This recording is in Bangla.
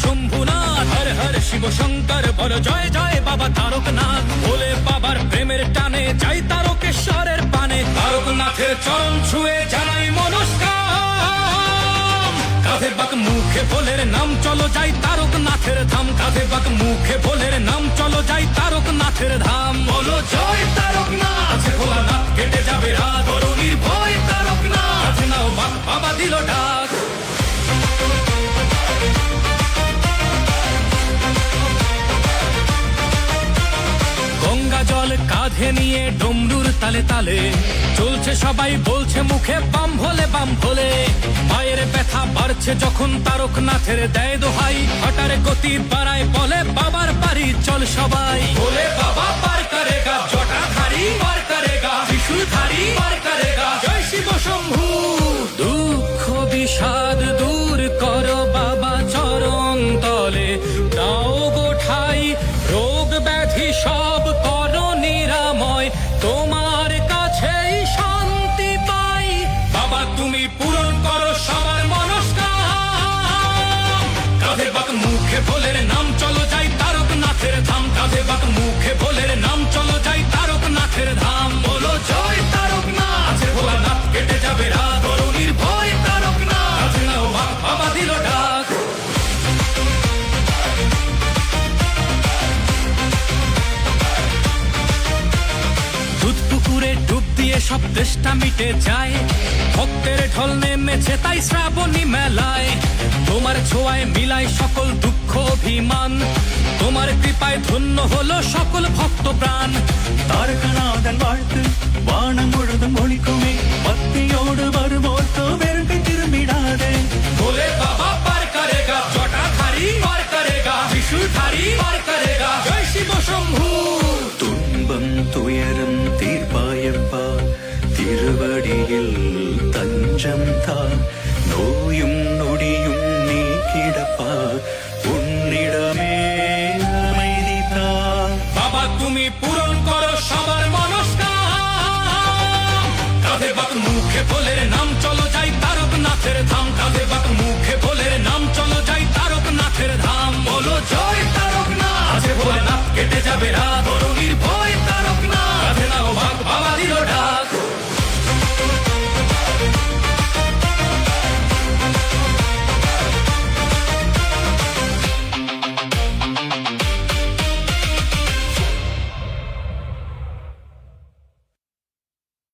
শম্ভুনাথ, হর হর শিব শঙ্কর বল জয় জয় বাবা তারকনাথ। ভোলে বাবার প্রেমের টানে যাই তারকেশ্বরের পানে, তারকনাথের চরণ ছুঁয়ে জানাই মনস্কাম। কাঁধে বাক মুখে ভোলের নাম চলো যাই তারকনাথের ধাম, কাঁধে বাক মুখে ভোলের নাম চলো যাই তারকনাথের ধাম। বলো জয় তারকনাথ, আছে ভোলানাথ কেটে যাবে রাত, করো নির্ভয় তারকনাথ, আছে নাও বাক বাবা দিল ডাক। গঙ্গা জল কাঁধে নিয়ে ডমরুর তালে তালে চলছে সবাই, বলছে মুখে বাম ভোলে বাম ভোলে। মায়ের ব্যথা বাড়ছে যখন তারকনাথের দেয় দোহাই, হঠার গতি বাড়ায় বলে বাবার বাড়ি চল সবাই। ভোলে বাবা পার করেগা, জটাধারী পার করেগা, ত্রিশূলধারী পার করেগা, জয় শিব শম্ভু। দুঃখ বিষাদ দূর করো বাবা চরণ তলে, দাও গোঠাই রোগ ব্যাধি সব করো নিরাময়, তোমার কাছেই শান্তি পাই। বাবা তুমি পূরণ করো সবার মনস্কাম। কাঁধে বাক মুখে ভোলের নাম চলো যাই তারকনাথের ধাম, কাঁধে বাক মুখে ভোলের নাম চলো যাই তারকনাথের ধাম। বলো জয় তারকনাথ, আছে ভোলানাথ কেটে যাবে রাত, করো নির্ভয় তারকনাথ, আছে নাও বাক বাবা দিল ডাক। দুধ পুকুরে ডুব দিয়ে সব তেষ্টা মিটে যায়, ভক্তের ঢল নেমেছে তাই শ্রাবণী মেলায়। তোমার ছোঁয়ায় মিলায় সকল দুঃখ অভিমান, তোমার কৃপায় ধন্য হলো সকল ভক্ত প্রাণ। தாரகநாதன் வாழ்த்து வானம் முழுதும் ஒழிக்குமே, பக்தியோடு வருவோர்க்கு வெறுப்பை திரும்பிடாதே। भोले बाबा पार करेगा, जटाधारी पार करेगा, त्रिशूलधारी पार करेगा, जय शिव शंभू। துன்பம் துயரம் தீர்ப்பாயப்பா, திருவடியில் தஞ்சம் தா, நோயும் நொடியும் நீக்கிடப்பா, உன்னிடமே அமைதி தா। বাবা তুমি পূরণ করো সবার মনস্কাম। কাঁধে বাক মুখে ভোলের নাম চলো যাই তারকনাথের ধাম, কাঁধে বাক মুখে ভোলের নাম চলো যাই তারকনাথের ধাম। বলো জয় তারকনাথ, আছে ভোলেনাথ কেটে যাবে রাত,